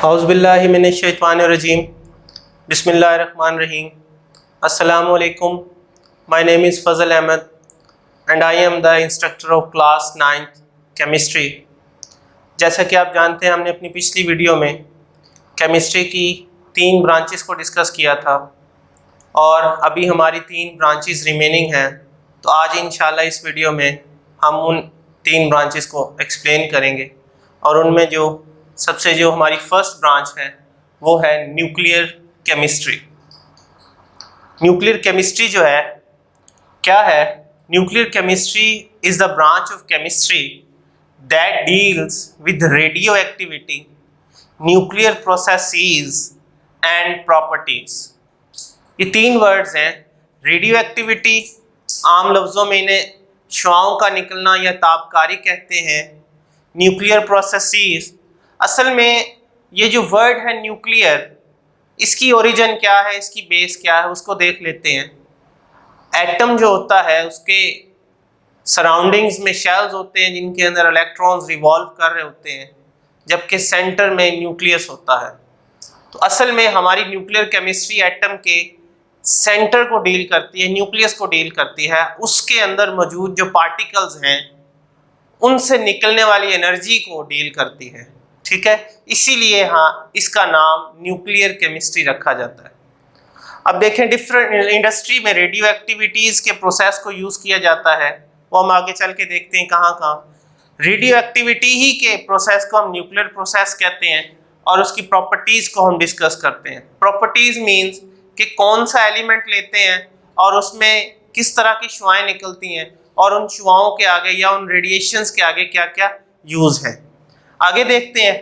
औज़ुबिल्लाहि मिनश्शैतानिर्रजीम बिस्मिल्लाहिर्रहमानिर्रहीम। अस्सलामु अलैकुम। My name is Fazal Ahmed and I am the instructor of class 9th chemistry. जैसा कि आप जानते हैं, हमने अपनी पिछली वीडियो में केमिस्ट्री की 3 ब्रांचेस को डिस्कस किया था और अभी हमारी 3 ब्रांचेस रिमेनिंग हैं। तो आज इंशाल्लाह इस वीडियो में हम उन 3 ब्रांचेस को एक्सप्लेन करेंगे और उनमें जो हमारी फर्स्ट ब्रांच है वो है न्यूक्लियर केमिस्ट्री। न्यूक्लियर केमिस्ट्री जो है क्या है? Nuclear chemistry is the branch of chemistry that deals with radio activity, nuclear processes and properties. ये 3 वर्ड्स हैं। रेडियो एक्टिविटी, आम लफ्ज़ों में इन्हें शुआओं का निकलना या तापकारी कहते हैं। न्यूक्लियर प्रोसेसेस, असल में ये जो वर्ड है न्यूक्लियर, इसकी ओरिजिन क्या है, इसकी बेस क्या है, उसको देख लेते हैं। एटम जो होता है उसके सराउंडिंग्स में शेल्स होते हैं जिनके अंदर इलेक्ट्रॉन्स रिवॉल्व कर रहे होते हैं, जबकि सेंटर में न्यूक्लियस होता है। तो असल में हमारी न्यूक्लियर केमिस्ट्री एटम के सेंटर को डील करती है, न्यूक्लियस को डील करती है। उसके अंदर मौजूद जो पार्टिकल्स हैं उनसे निकलने वाली एनर्जी को डील करती है। ठीक है, इसीलिए इसका नाम न्यूक्लियर केमिस्ट्री रखा जाता है। अब देखें, डिफरेंट इंडस्ट्री में रेडियो एक्टिविटीज़ के प्रोसेस को यूज़ किया जाता है। वो हम आगे चल के देखते हैं कहाँ कहाँ। रेडियो एक्टिविटी ही के प्रोसेस को हम न्यूक्लियर प्रोसेस कहते हैं और उसकी प्रॉपर्टीज़ को हम डिस्कस करते हैं। प्रॉपर्टीज़ मीन्स कि कौन सा एलिमेंट लेते हैं और उसमें किस तरह की शुआएँ निकलती हैं और उन शुआओं के आगे या उन रेडिएशंस के आगे क्या क्या यूज़ है। आगे देखते हैं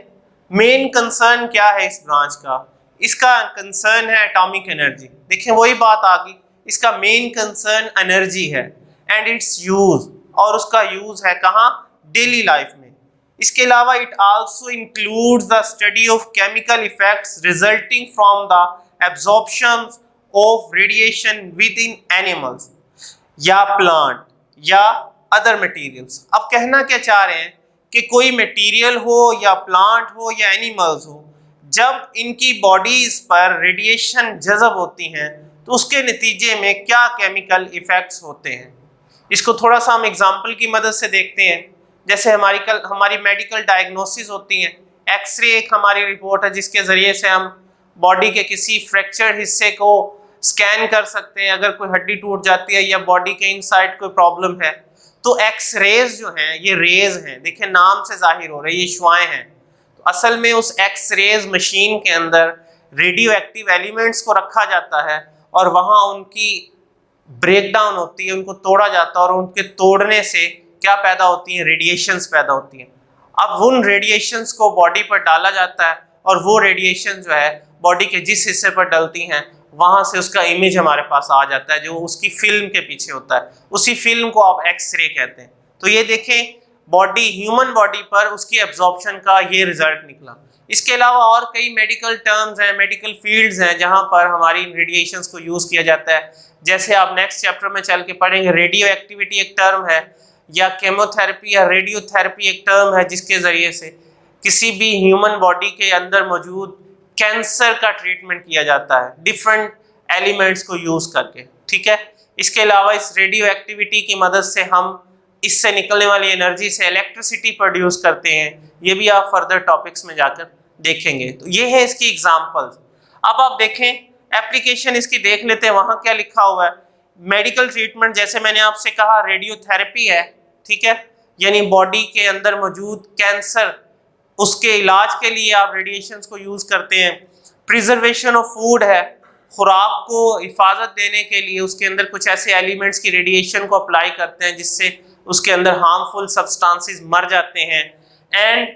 मेन कंसर्न क्या है इस ब्रांच का। इसका कंसर्न है एटॉमिक एनर्जी। देखिए वही बात आ गई, इसका मेन कंसर्न एनर्जी है एंड इट्स यूज़, और उसका यूज़ है कहाँ? डेली लाइफ में। इसके अलावा it also includes the study of chemical effects resulting from the absorption of radiation with in animals या प्लांट या अदर मटीरियल्स। अब कहना क्या चाह रहे हैं कि कोई मटेरियल हो या प्लांट हो या एनिमल्स हो, जब इनकी बॉडीज पर रेडिएशन जज़ब होती हैं तो उसके नतीजे में क्या केमिकल इफ़ेक्ट्स होते हैं। इसको थोड़ा सा हम एग्जांपल की मदद से देखते हैं। जैसे हमारी मेडिकल डायग्नोसिस होती हैं। एक्सरे एक हमारी रिपोर्ट है जिसके ज़रिए से हम बॉडी के किसी फ्रैक्चर्ड हिस्से को स्कैन कर सकते हैं। अगर कोई हड्डी टूट जाती है या बॉडी के इनसाइड कोई प्रॉब्लम है तो एक्स रेज जो हैं ये रेज हैं, देखिए नाम से जाहिर हो रहा है ये शुआएं हैं। तो असल में उस एक्स रेज मशीन के अंदर रेडियो एक्टिव एलिमेंट्स को रखा जाता है और वहाँ उनकी ब्रेक डाउन होती है, उनको तोड़ा जाता है और उनके तोड़ने से क्या पैदा होती हैं? रेडिएशंस पैदा होती हैं। अब उन रेडिएशंस को बॉडी पर डाला जाता है और वो रेडिएशन जो है बॉडी के जिस हिस्से पर डलती हैं वहाँ से उसका इमेज हमारे पास आ जाता है जो उसकी फिल्म के पीछे होता है। उसी फिल्म को आप एक्सरे कहते हैं। तो ये देखें बॉडी, ह्यूमन बॉडी पर उसकी एब्जॉर्प्शन का ये रिजल्ट निकला। इसके अलावा और कई मेडिकल टर्म्स हैं, मेडिकल फील्ड्स हैं जहाँ पर हमारी रेडिएशंस को यूज़ किया जाता है। जैसे आप नेक्स्ट चैप्टर में चल के पढ़ेंगे, रेडियो एक्टिविटी एक टर्म है, या केमोथेरेपी या रेडियोथेरेपी एक टर्म है जिसके ज़रिए से किसी भी ह्यूमन बॉडी के अंदर मौजूद कैंसर का ट्रीटमेंट किया जाता है डिफरेंट एलिमेंट्स को यूज़ करके। ठीक है, इसके अलावा इस रेडियो एक्टिविटी की मदद से हम इससे निकलने वाली एनर्जी से इलेक्ट्रिसिटी प्रोड्यूस करते हैं। ये भी आप फर्दर टॉपिक्स में जाकर देखेंगे। तो ये है इसकी एग्जांपल्स। अब आप देखें एप्लीकेशन इसकी देख लेते हैं, वहाँ क्या लिखा हुआ है। मेडिकल ट्रीटमेंट, जैसे मैंने आपसे कहा रेडियोथेरेपी है, ठीक है, यानी बॉडी के अंदर मौजूद कैंसर, उसके इलाज के लिए आप रेडिएशंस को यूज़ करते हैं। प्रिजर्वेशन ऑफ फूड है, खुराक को हिफाजत देने के लिए उसके अंदर कुछ ऐसे एलिमेंट्स की रेडिएशन को अप्लाई करते हैं जिससे उसके अंदर हार्मफुल सब्सटेंसेस मर जाते हैं। And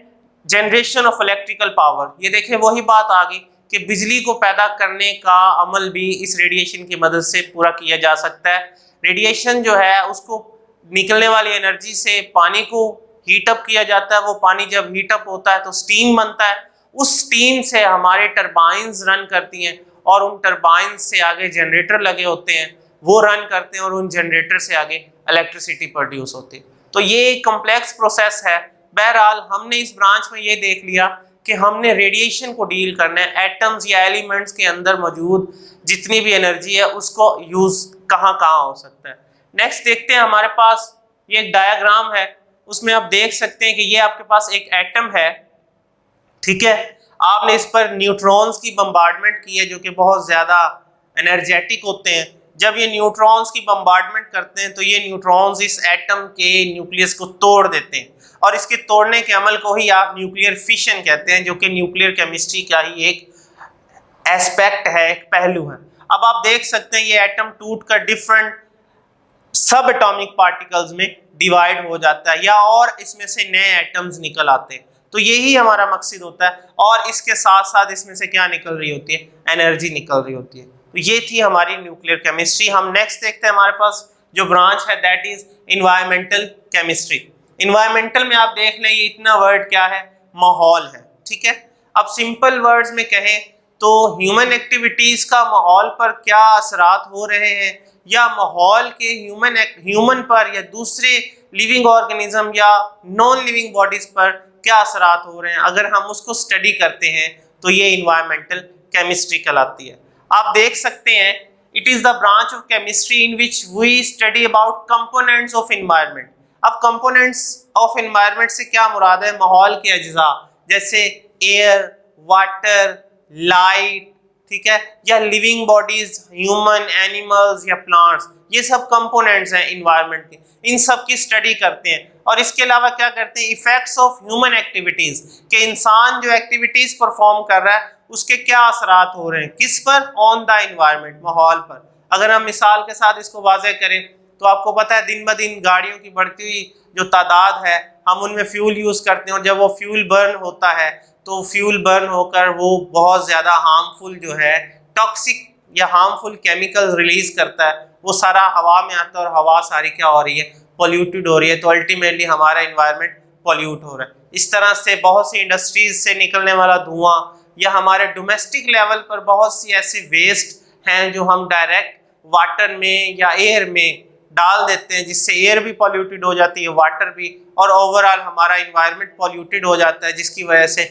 generation of electrical power, ये देखें वही बात आ गई कि बिजली को पैदा करने का अमल भी इस रेडिएशन की मदद से पूरा किया जा सकता है। रेडिएशन जो है उसको निकलने वाली एनर्जी से पानी को हीटअप किया जाता है। वो पानी जब हीटअप होता है तो स्टीम बनता है। उस स्टीम से हमारे टरबाइंस रन करती हैं और उन टरबाइंस से आगे जनरेटर लगे होते हैं, वो रन करते हैं और उन जनरेटर से आगे इलेक्ट्रिसिटी प्रोड्यूस होती है। तो ये एक कॉम्प्लेक्स प्रोसेस है। बहरहाल हमने इस ब्रांच में ये देख लिया कि हमने रेडिएशन को डील करना है, एटम्स या एलिमेंट्स के अंदर मौजूद जितनी भी एनर्जी है उसको यूज कहाँ कहाँ हो सकता है। नेक्स्ट देखते हैं, हमारे पास ये एक डायग्राम है, उसमें आप देख सकते हैं कि ये आपके पास एक एटम है, ठीक है। आपने इस पर न्यूट्रॉन्स की बम्बार्डमेंट की है जो कि बहुत ज़्यादा एनर्जेटिक होते हैं। जब ये न्यूट्रॉन्स की बम्बार्डमेंट करते हैं तो ये न्यूट्रॉन्स इस एटम के न्यूक्लियस को तोड़ देते हैं, और इसके तोड़ने के अमल को ही आप न्यूक्लियर फिशन कहते हैं, जो कि न्यूक्लियर केमिस्ट्री का ही एक एस्पेक्ट है, एक पहलू है। अब आप देख सकते हैं ये एटम टूट कर डिफरेंट सब एटॉमिक पार्टिकल्स में डिवाइड हो जाता है, या और इसमें से नए एटम्स निकल आते हैं। तो यही हमारा मकसद होता है, और इसके साथ साथ इसमें से क्या निकल रही होती है, एनर्जी निकल रही होती है। तो ये थी हमारी न्यूक्लियर केमिस्ट्री। हम नेक्स्ट देखते हैं, हमारे पास जो ब्रांच है that is environmental chemistry. Environmental में आप देख लें, ये इतना वर्ड क्या है, माहौल है, ठीक है। अब सिंपल वर्ड्स में कहें तो ह्यूमन एक्टिविटीज का माहौल पर क्या असरात हो रहे हैं, या माहौल के ह्यूमन पर या दूसरे लिविंग ऑर्गेनिज्म या नॉन लिविंग बॉडीज पर क्या असरात हो रहे हैं, अगर हम उसको स्टडी करते हैं तो ये इन्वायरमेंटल केमिस्ट्री कहलाती है। आप देख सकते हैं, it is the branch of chemistry in which we study about components of environment. अब कंपोनेंट्स ऑफ एनवायरनमेंट से क्या मुराद है, माहौल के अज्जा जैसे एयर, वाटर, लाइट, ठीक है, या लिविंग बॉडीज, ह्यूमन, एनिमल्स या प्लांट्स, ये सब कंपोनेंट्स हैं इन्वायरमेंट के, इन सब की स्टडी करते हैं। और इसके अलावा क्या करते हैं, इफेक्ट्स ऑफ ह्यूमन एक्टिविटीज, के इंसान जो एक्टिविटीज परफॉर्म कर रहा है उसके क्या असरात हो रहे हैं, किस पर, ऑन द एनवायरनमेंट, माहौल पर। अगर हम मिसाल के साथ इसको वाज़ेह करें तो आपको पता है दिन ब दिन गाड़ियों की बढ़ती हुई जो तादाद है, हम उनमें फ्यूल यूज़ करते हैं, और जब वो फ्यूल बर्न होता है तो फ्यूल बर्न होकर वो बहुत ज़्यादा हार्मफुल जो है टॉक्सिक या हार्मफुल केमिकल रिलीज करता है, वो सारा हवा में आता है, और हवा सारी क्या हो रही है, पॉल्यूटेड हो रही है। तो अल्टीमेटली हमारा इन्वायरमेंट पॉल्यूट हो रहा है। इस तरह से बहुत सी इंडस्ट्रीज से निकलने वाला धुआं, या हमारे डोमेस्टिक लेवल पर बहुत सी ऐसी वेस्ट हैं जो हम डायरेक्ट वाटर में या एयर में डाल देते हैं, जिससे एयर भी पॉल्यूटेड हो जाती है, वाटर भी, और ओवरऑल हमारा इन्वायरमेंट पॉल्यूटेड हो जाता है, जिसकी वजह से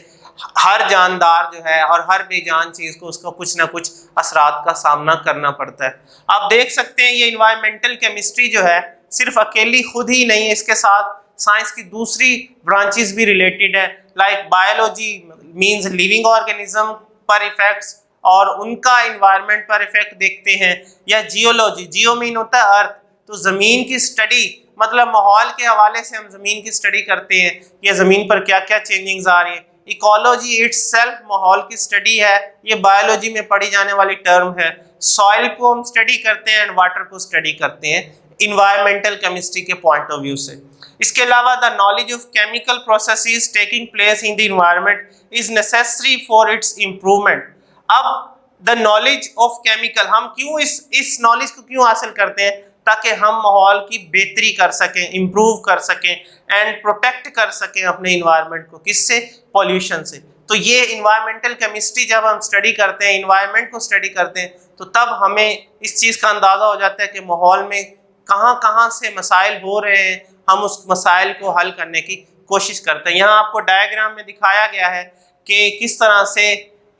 हर जानदार जो है और हर बेजान चीज़ को उसका कुछ ना कुछ असरात का सामना करना पड़ता है। आप देख सकते हैं ये इन्वायरमेंटल केमिस्ट्री जो है सिर्फ अकेली खुद ही नहीं है, इसके साथ साइंस की दूसरी ब्रांचेस भी रिलेटेड है, like biology means living organism पर इफेक्ट्स और उनका इन्वायरमेंट पर इफेक्ट देखते हैं, या जियोलॉजी, जियो मीन होता है अर्थ, तो ज़मीन की स्टडी, मतलब माहौल के हवाले से हम ज़मीन की स्टडी करते हैं, या ज़मीन पर क्या क्या चेंजिंग्स आ रही है। इकोलॉजी इट्सेल्फ माहौल की स्टडी है, ये बायोलॉजी में पढ़ी जाने वाली टर्म है। सॉइल को हम स्टडी करते हैं एंड वाटर को स्टडी करते हैं इन्वायरमेंटल केमिस्ट्री के पॉइंट ऑफ व्यू से। इसके अलावा the knowledge of chemical processes taking place in the environment is necessary for its improvement. अब द नॉलेज ऑफ केमिकल, हम क्यों इस नॉलेज को क्यों हासिल करते हैं, ताकि हम माहौल की बेहतरी कर सकें, इम्प्रूव कर सकें एंड प्रोटेक्ट कर सकें अपने इन्वायरमेंट को, किससे, पॉल्यूशन से। तो ये इन्वायरमेंटल केमिस्ट्री जब हम स्टडी करते हैं, इन्वायरमेंट को स्टडी करते हैं, तो तब हमें इस चीज़ का अंदाज़ा हो जाता है कि माहौल में कहाँ कहाँ से मसाइल हो रहे हैं, हम उस मसाइल को हल करने की कोशिश करते हैं। यहाँ आपको डायग्राम में दिखाया गया है कि किस तरह से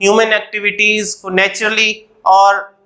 ह्यूमन एक्टिविटीज़ को नेचुरली, और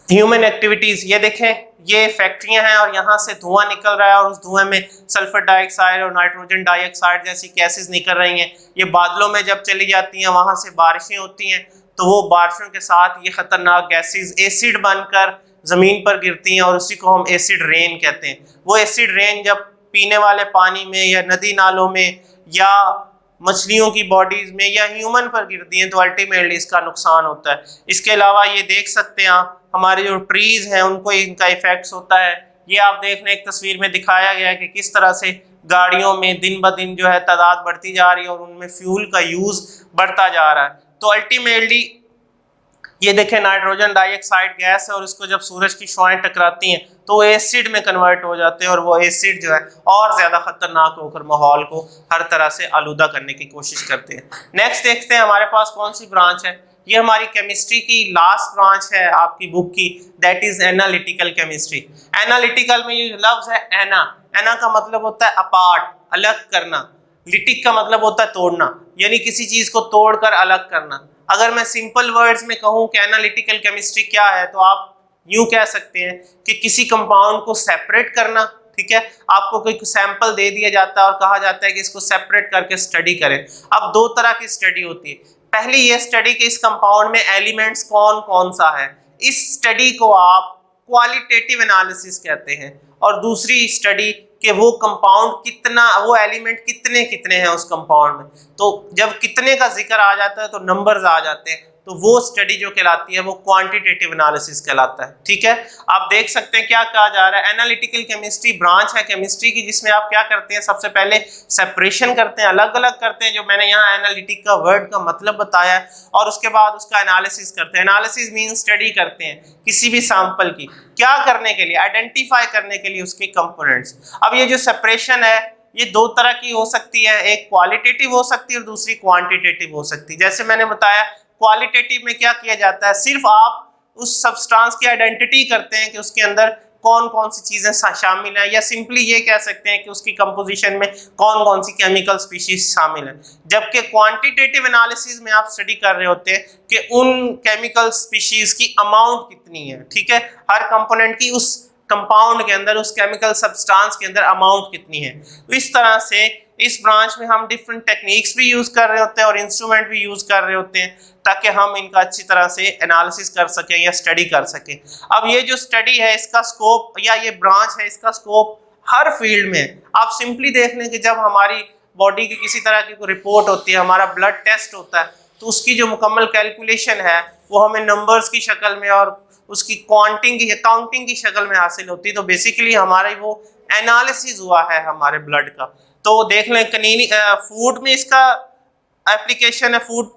ह्यूमन एक्टिविटीज़, ये देखें, ये फैक्ट्रियां हैं और यहाँ से धुआं निकल रहा है, और उस धुएं में सल्फर डाइऑक्साइड और नाइट्रोजन डाइऑक्साइड जैसी गैसेस निकल रही हैं। ये बादलों में जब चली जाती हैं, वहाँ से बारिशें होती हैं, तो वो बारिशों के साथ ये ख़तरनाक गैसेस एसिड बनकर ज़मीन पर गिरती हैं, और उसी को हम एसिड रेन कहते हैं। वो एसिड रेन जब पीने वाले पानी में या नदी नालों में या मछलियों की बॉडीज़ में या ह्यूमन पर गिरती हैं, तो अल्टीमेटली इसका नुकसान होता है। इसके अलावा ये देख सकते हैं आप, हमारे जो ट्रीज़ हैं उनको इनका इफेक्ट्स होता है। ये आप देख रहे हैं, एक तस्वीर में दिखाया गया है कि किस तरह से गाड़ियों में दिन ब दिन जो है तादाद बढ़ती जा रही है, और उनमें फ्यूल का यूज़ बढ़ता जा रहा है। तो अल्टीमेटली ये देखें, नाइट्रोजन डाइऑक्साइड गैस है, और इसको जब सूरज की शुआएं टकराती हैं तो वो एसिड में कन्वर्ट हो जाते हैं, और वो एसिड जो है और ज़्यादा ख़तरनाक होकर माहौल को हर तरह से आलूदा करने की कोशिश करते हैं। नेक्स्ट देखते हैं हमारे पास कौन सी ब्रांच है। ये हमारी केमिस्ट्री की लास्ट ब्रांच है आपकी बुक की, that is analytical chemistry. Analytical में ये लफ्ज़ है एना, एना का मतलब होता है अपार्ट, अलग करना। लिटिक का मतलब होता है तोड़ना, यानी किसी चीज को तोड़कर अलग करना। अगर मैं सिंपल वर्ड्स में कहूँ कि एनालिटिकल केमिस्ट्री क्या है, तो आप यूं कह सकते हैं कि किसी कंपाउंड को सेपरेट करना। ठीक है, आपको कोई सैंपल दे दिया जाता है और कहा जाता है कि इसको सेपरेट करके स्टडी करें। अब दो तरह की स्टडी होती है। पहली ये स्टडी कि इस कंपाउंड में एलिमेंट्स कौन कौन सा है, इस स्टडी को आप क्वालिटेटिव एनालिसिस कहते हैं। और दूसरी स्टडी कि वो कंपाउंड कितना, वो एलिमेंट कितने कितने हैं उस कंपाउंड में। तो जब कितने का जिक्र आ जाता है तो नंबर्स आ जाते हैं, तो वो स्टडी जो कहलाती है वो क्वांटिटेटिव एनालिसिस कहलाता है। ठीक है, आप देख सकते हैं क्या कहा जा रहा है, एनालिटिकल केमिस्ट्री ब्रांच है केमिस्ट्री की जिसमें आप क्या करते हैं, सबसे पहले सेपरेशन करते हैं, अलग अलग करते हैं, जो मैंने यहाँ एनालिटिक का वर्ड का मतलब बताया है, और उसके बाद उसका एनालिसिस करते हैं। एनालिसिस मीन स्टडी करते हैं किसी भी सैंपल की, क्या करने के लिए, आइडेंटिफाई करने के लिए उसके कंपोनेंट्स। अब ये जो सेपरेशन है ये दो तरह की हो सकती है, एक क्वालिटेटिव हो सकती है और दूसरी क्वांटिटेटिव हो सकती है। जैसे मैंने बताया क्वालिटेटिव में क्या किया जाता है, सिर्फ आप उस सब्सटेंस की आइडेंटिटी करते हैं कि उसके अंदर कौन कौन सी चीजें शामिल हैं, या सिंपली ये कह सकते हैं कि उसकी कंपोजिशन में कौन कौन सी केमिकल स्पीशीज शामिल हैं। जबकि क्वांटिटेटिव एनालिसिस में आप स्टडी कर रहे होते हैं कि उन केमिकल स्पीशीज की अमाउंट कितनी है। ठीक है, हर कंपोनेंट की उस कंपाउंड के अंदर, उस केमिकल सब्सटेंस के अंदर अमाउंट कितनी है। तो इस तरह से इस ब्रांच में हम डिफरेंट टेक्निक्स भी यूज कर रहे होते हैं और इंस्ट्रूमेंट भी यूज कर रहे होते हैं ताकि हम इनका अच्छी तरह से एनालिसिस कर सकें या स्टडी कर सकें। अब ये जो स्टडी है इसका स्कोप, या ये ब्रांच है इसका स्कोप हर फील्ड में। आप सिंपली देख लें कि जब हमारी बॉडी की किसी तरह की कोई रिपोर्ट होती है, हमारा ब्लड टेस्ट होता है, तो उसकी जो मुकम्मल कैलकुलेशन है वो हमें नंबर्स की शक्ल में और उसकी काउंटिंग की शक्ल में हासिल होती है। तो बेसिकली हमारा वो एनालिसिस हुआ है हमारे ब्लड का। तो देख लें फूड में इसका एप्लीकेशन है, फूड,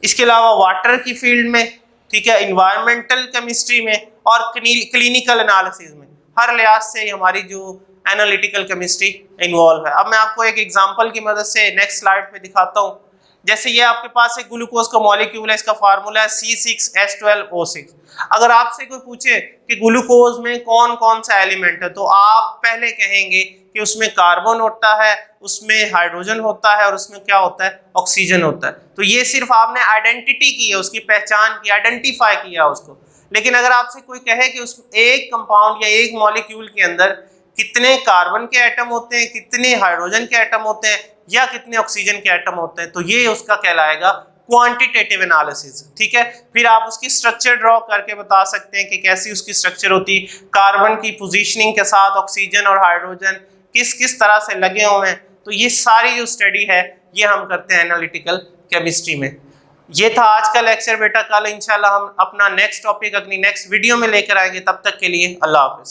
इसके अलावा वाटर की फील्ड में, ठीक है, इन्वायरमेंटल केमिस्ट्री में और क्लिनिकल एनालिसिस में, हर लिहाज से हमारी जो एनालिटिकल केमिस्ट्री इन्वॉल्व है। अब मैं आपको एक एग्जांपल की मदद से नेक्स्ट स्लाइड पे दिखाता हूँ। जैसे ये आपके पास एक ग्लूकोज का मॉलिक्यूल है, इसका फार्मूला है C6H12O6। अगर आपसे कोई पूछे कि ग्लूकोज में कौन कौन सा एलिमेंट है, तो आप पहले कहेंगे कि उसमें कार्बन होता है, उसमें हाइड्रोजन होता है और उसमें क्या होता है, ऑक्सीजन होता है। तो ये सिर्फ आपने आइडेंटिटी की है, उसकी पहचान की, आइडेंटिफाई किया उसको। लेकिन अगर आपसे कोई कहे कि उस एक कंपाउंड या एक मॉलिक्यूल के अंदर कितने कार्बन के एटम होते हैं, कितने हाइड्रोजन के एटम होते हैं या कितने ऑक्सीजन के एटम होते हैं, तो ये उसका कहलाएगा क्वांटिटेटिव एनालिसिस। ठीक है, फिर आप उसकी स्ट्रक्चर ड्रॉ करके बता सकते हैं कि कैसी उसकी स्ट्रक्चर होती है, कार्बन की पोजीशनिंग के साथ ऑक्सीजन और हाइड्रोजन किस किस तरह से लगे हुए हैं। तो ये सारी जो स्टडी है ये हम करते हैं एनालिटिकल केमिस्ट्री में। ये था आज का लेक्चर बेटा, कल इंशाल्लाह हम अपना नेक्स्ट टॉपिक अपनी नेक्स्ट वीडियो में लेकर आएंगे। तब तक के लिए अल्लाह हाफिज।